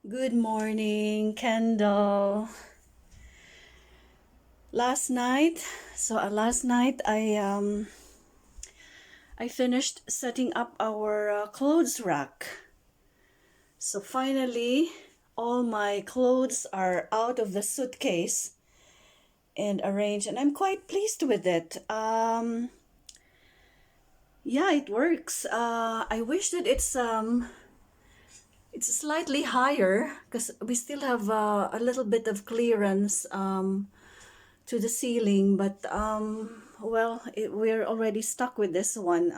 Good morning, Kendal. Last night, last night I finished setting up our clothes rack. So finally, all my clothes are out of the suitcase and arranged, and I'm quite pleased with it. Yeah, it works. I wish that it's slightly higher because we still have a little bit of clearance to the ceiling, but we're already stuck with this one.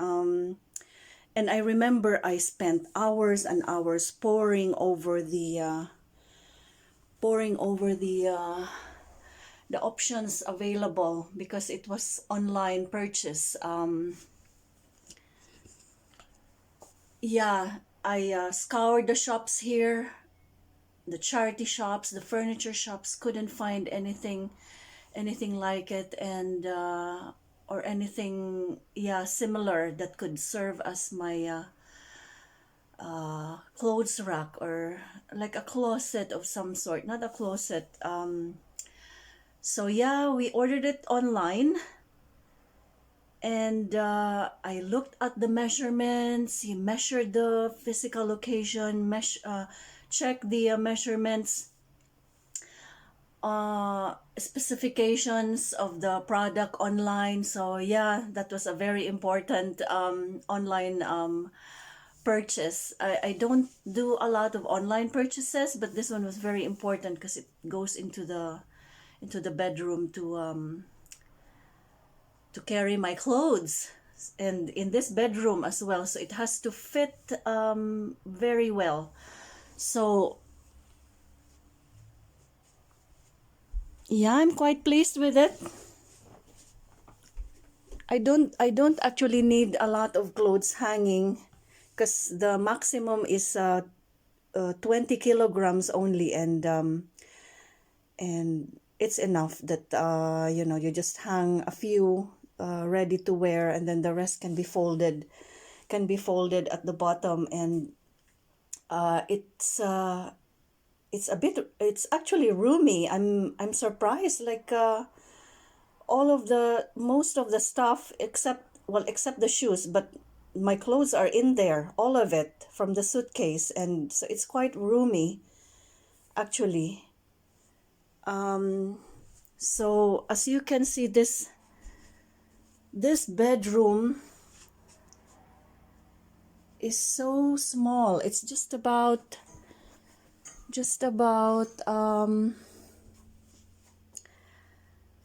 And I remember I spent hours and hours poring over the options available because it was online purchase. Yeah, I scoured the shops here, the charity shops, the furniture shops, couldn't find anything like it, and or anything, yeah, similar that could serve as my clothes rack, or like a closet of some sort, not a closet. So yeah, we ordered it online, and I looked at the measurements. You measured the physical location, check the measurements, specifications of the product online. So yeah, that was a very important online purchase. I don't do a lot of online purchases, but this one was very important because it goes into the bedroom to carry my clothes, and in this bedroom as well. So it has to fit very well. So yeah, I'm quite pleased with it. I don't actually need a lot of clothes hanging because the maximum is 20 kilograms only, and it's enough that you just hang a few ready to wear, and then the rest can be folded at the bottom. And uh, it's uh, it's actually roomy. I'm surprised, like most of the stuff, except the shoes, but my clothes are in there, all of it from the suitcase, and so it's quite roomy actually. So as you can see, this bedroom is so small. It's just about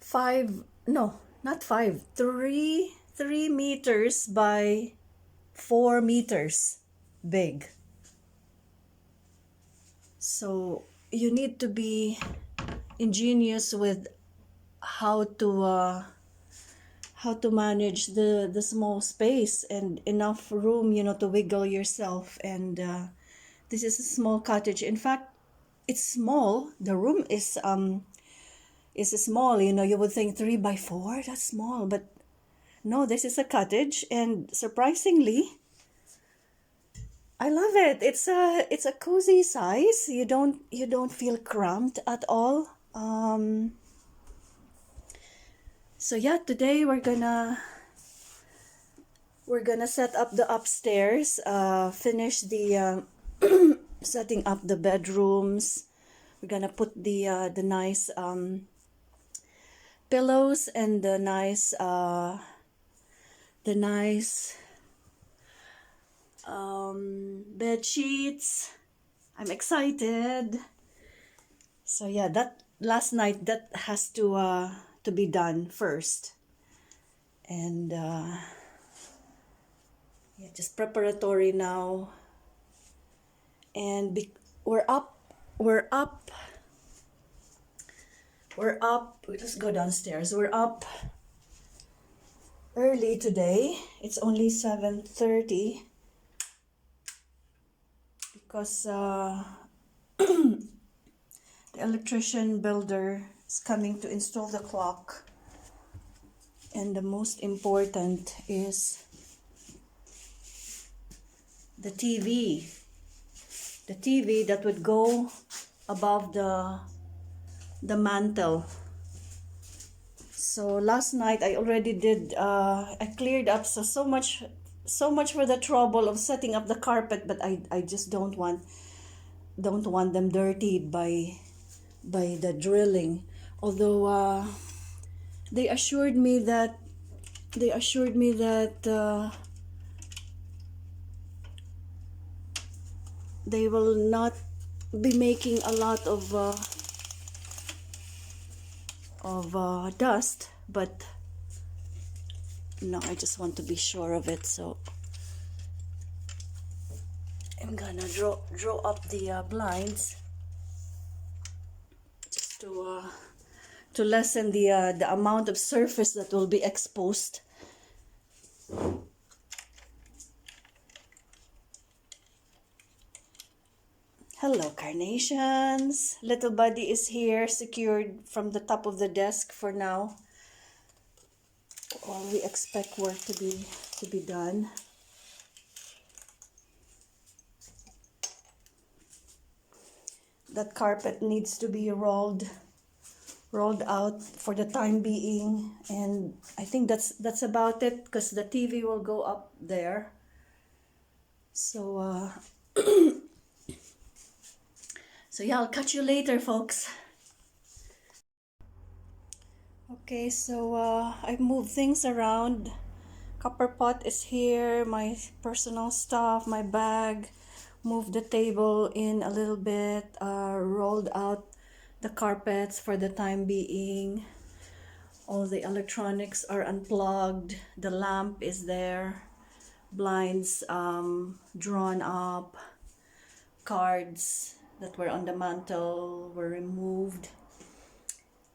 5, no, not 5, 3 meters by 4 meters big. So you need to be ingenious with how to uh, how to manage the small space and enough room, to wiggle yourself. And this is a small cottage. In fact, it's small. The room is small. You would think 3 by 4, that's small, but no, this is a cottage, and surprisingly, I love it. It's a cozy size. You don't feel cramped at all. So yeah, today we're gonna set up the upstairs, finish the setting up the bedrooms. We're gonna put the nice pillows and the nice bed sheets. I'm excited. So yeah, that last night, that has to be done first, and yeah, just preparatory now. And we're up, we're up, we're up. Let's go downstairs. We're up early today. It's only 7:30 because the electrician builder is coming to install the clock, and the most important is the TV. the TV that would go above the mantle. So last night I already did, I cleared up, so much for the trouble of setting up the carpet, but I just don't want them dirtied by the drilling. Although they assured me that they will not be making a lot of dust, but no, I just want to be sure of it, so I'm gonna draw up the blinds just to lessen the amount of surface that will be exposed. Hello, carnations. Little buddy is here, secured from the top of the desk for now, while we expect work to be done. That carpet needs to be rolled out for the time being, and I think that's about it, because the TV will go up there. So so yeah, I'll catch you later, folks. Okay, so I've moved things around. Copper pot is here, my personal stuff, my bag. Moved the table in a little bit, rolled out the carpets for the time being. All the electronics are unplugged. The lamp is there. Blinds drawn up. Cards that were on the mantle were removed.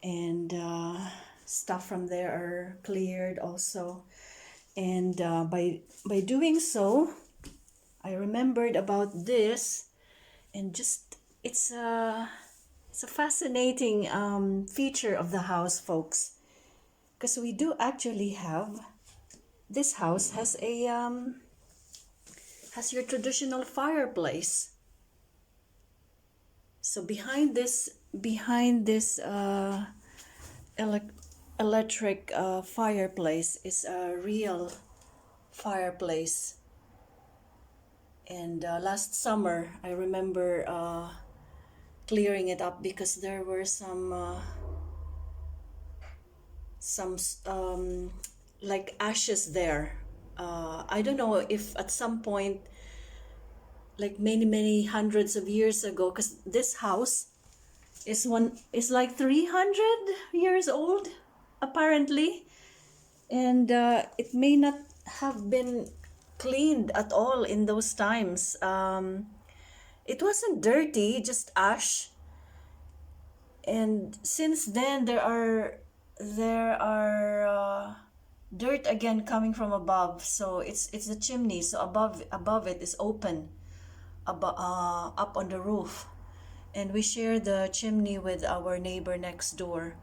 And stuff from there are cleared also. And by doing so, I remembered about this, and just it's a fascinating feature of the house, folks, because we do actually have, this house has a has your traditional fireplace. So behind this electric fireplace is a real fireplace. And last summer, I remember clearing it up because there were some like ashes there. I don't know if at some point, like many hundreds of years ago, because this house is like 300 years old apparently, and it may not have been cleaned at all in those times. It wasn't dirty, just ash. And since then, there are dirt again coming from above. So it's the chimney. So above it is open, up on the roof, and we share the chimney with our neighbor next door.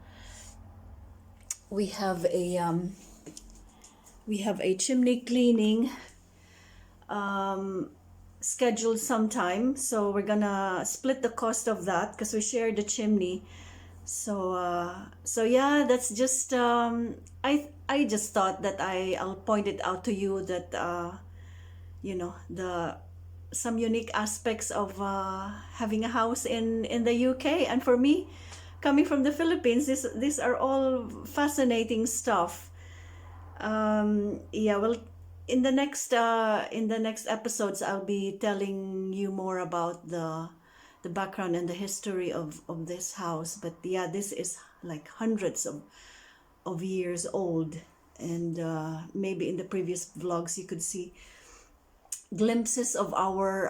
We have a chimney cleaning scheduled sometime, so we're gonna split the cost of that because we share the chimney. So yeah, that's just I just thought that I'll point it out to you that some unique aspects of having a house in the UK. And for me, coming from the Philippines, these are all fascinating stuff. Yeah, well, in the next episodes, I'll be telling you more about the background and the history of this house. But yeah, this is like hundreds of years old, and maybe in the previous vlogs you could see glimpses of our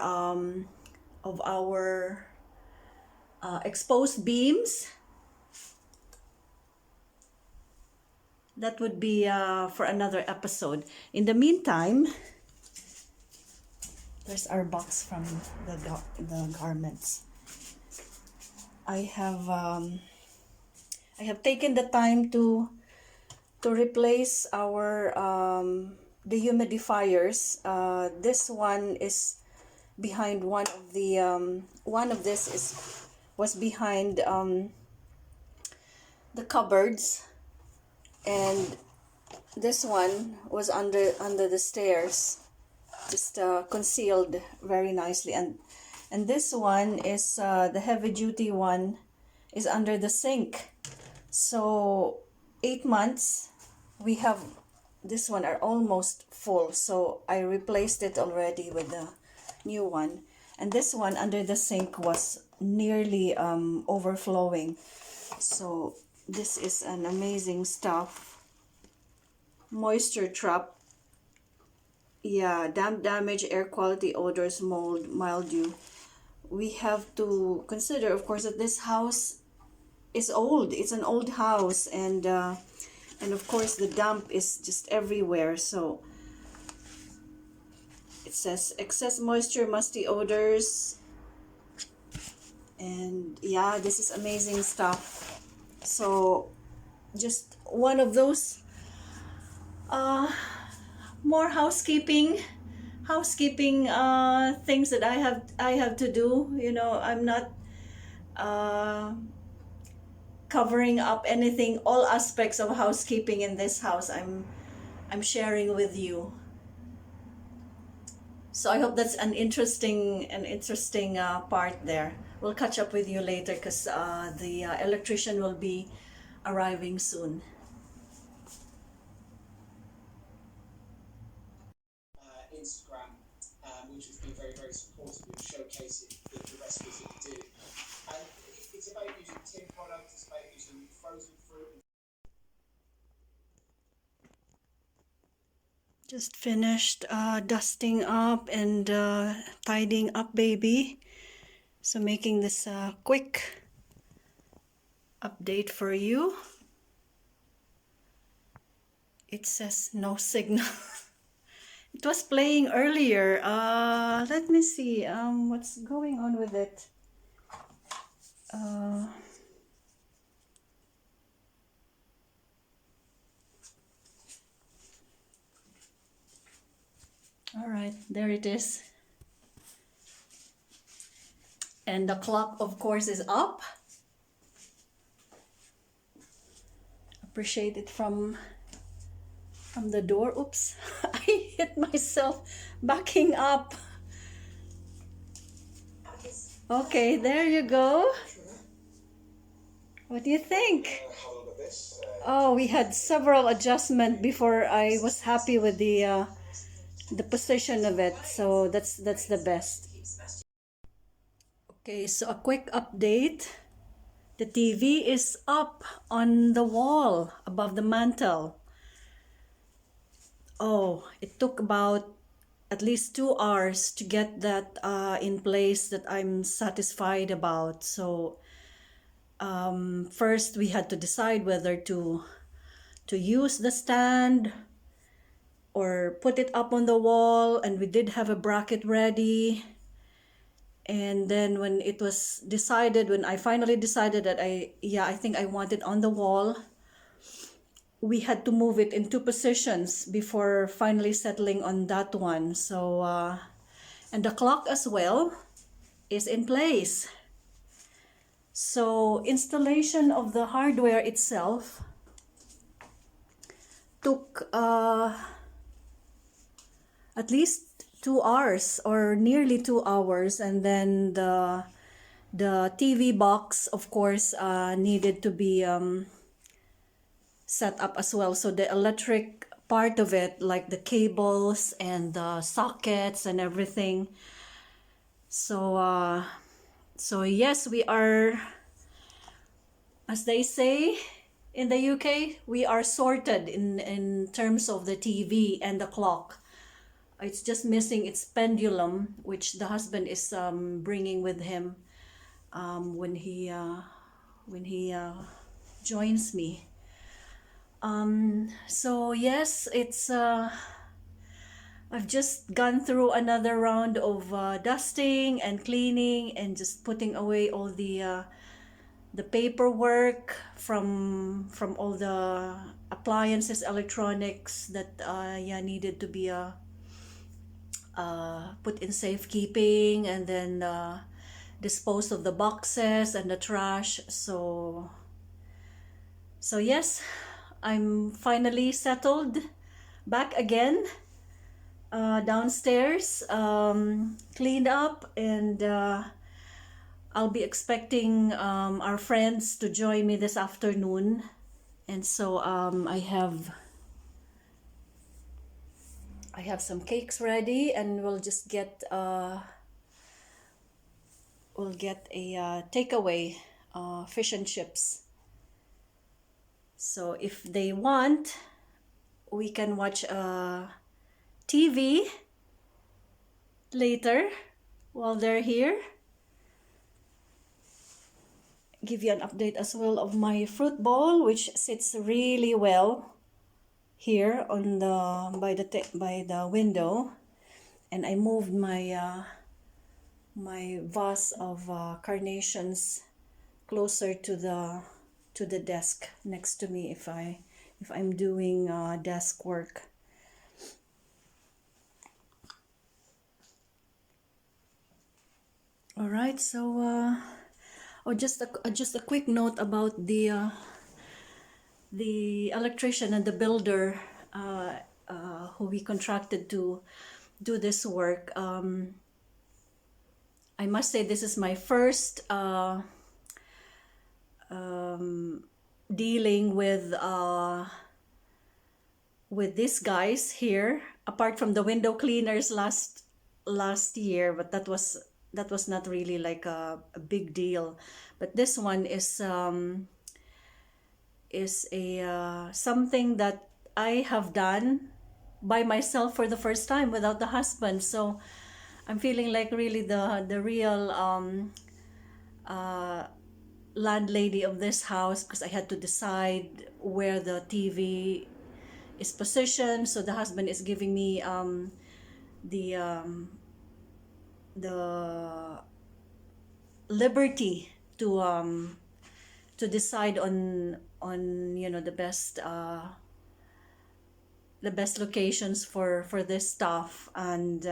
exposed beams. That would be for another episode. In the meantime, there's our box from the garments. I have taken the time to replace our dehumidifiers. This one is behind one of this was behind the cupboards, and this one was under the stairs, just concealed very nicely. And this one is the heavy duty one is under the sink. So 8 months we have this one are almost full, so I replaced it already with the new one. And this one under the sink was nearly overflowing. So this is an amazing stuff. Moisture trap. Yeah, damp damage, air quality, odors, mold, mildew. We have to consider, of course, that this house is old. It's an old house, and of course the damp is just everywhere. So it says excess moisture, musty odors, and yeah, this is amazing stuff. So just one of those more housekeeping things that I have to do. I'm not covering up anything. All aspects of housekeeping in this house I'm sharing with you. So I hope that's an interesting part there. We'll catch up with you later because the electrician will be arriving soon. Instagram, which has been very, very supportive in showcasing the recipes that we do. And it's about using tin products, it's about using frozen fruit. Just finished dusting up and tidying up baby. So making this quick update for you. It says no signal. It was playing earlier. Let me see what's going on with it. All right, there it is. And the clock, of course, is up. Appreciate it from the door. Oops, I hit myself backing up. Okay, there you go. What do you think? Oh, we had several adjustments before I was happy with the position of it. So that's the best. Okay, so a quick update. The TV is up on the wall above the mantle. Oh, it took about at least 2 hours to get that in place that I'm satisfied about. So first we had to decide whether to use the stand or put it up on the wall, and we did have a bracket ready. And then when I finally decided that I think I want it on the wall, we had to move it in 2 positions before finally settling on that one. So and the clock as well is in place. So installation of the hardware itself took at least 2 hours or nearly 2 hours, and then the TV box, of course, needed to be set up as well. So the electric part of it, like the cables and the sockets and everything. So yes, we are, as they say in the UK, we are sorted in terms of the TV and the clock. It's just missing its pendulum, which the husband is bringing with him when he joins me. So yes, it's I've just gone through another round of dusting and cleaning and just putting away all the paperwork from all the appliances, electronics that needed to be put in safekeeping, and then dispose of the boxes and the trash. So yes, I'm finally settled back again downstairs, cleaned up, and I'll be expecting our friends to join me this afternoon. And so I have some cakes ready, and we'll get a takeaway, fish and chips. So if they want, we can watch TV later while they're here. Give you an update as well of my fruit bowl, which sits really well here on the by the window, and I moved my my vase of carnations closer to the desk next to me if I'm doing desk work. All right, so just a quick note about the electrician and the builder who we contracted to do this work. I must say this is my first dealing with these guys here, apart from the window cleaners last year, but that was not really like a big deal. But this one is a something that I have done by myself for the first time without the husband. So I'm feeling like really the real landlady of this house, because I had to decide where the TV is positioned. So the husband is giving me the liberty to decide on the best locations for this stuff. And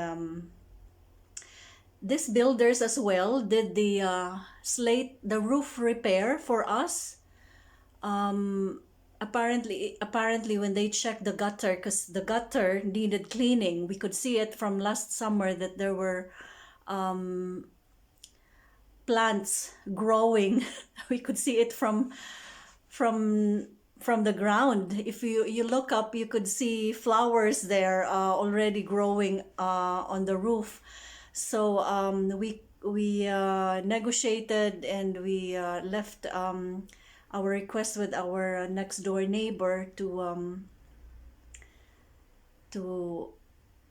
these builders as well did the roof repair for us. Apparently when they checked the gutter, because the gutter needed cleaning, we could see it from last summer that there were plants growing. We could see it from the ground. If you look up, you could see flowers there already growing on the roof. So we negotiated, and we left our request with our next door neighbor to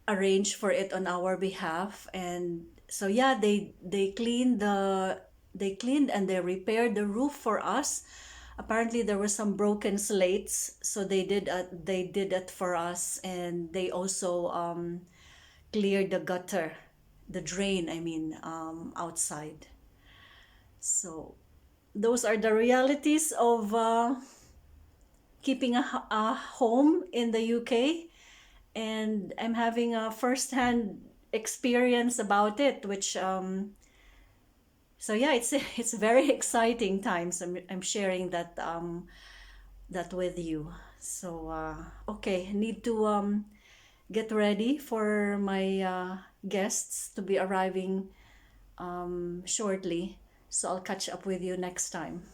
arrange for it on our behalf. And so yeah, they cleaned and they repaired the roof for us. Apparently there were some broken slates, so they did it for us. And they also cleared the gutter, the drain, I mean, outside. So those are the realities of keeping a home in the UK, and I'm having a first-hand experience about it, which so yeah, it's very exciting times. I'm sharing that that with you. So okay, need to get ready for my guests to be arriving shortly. So I'll catch up with you next time.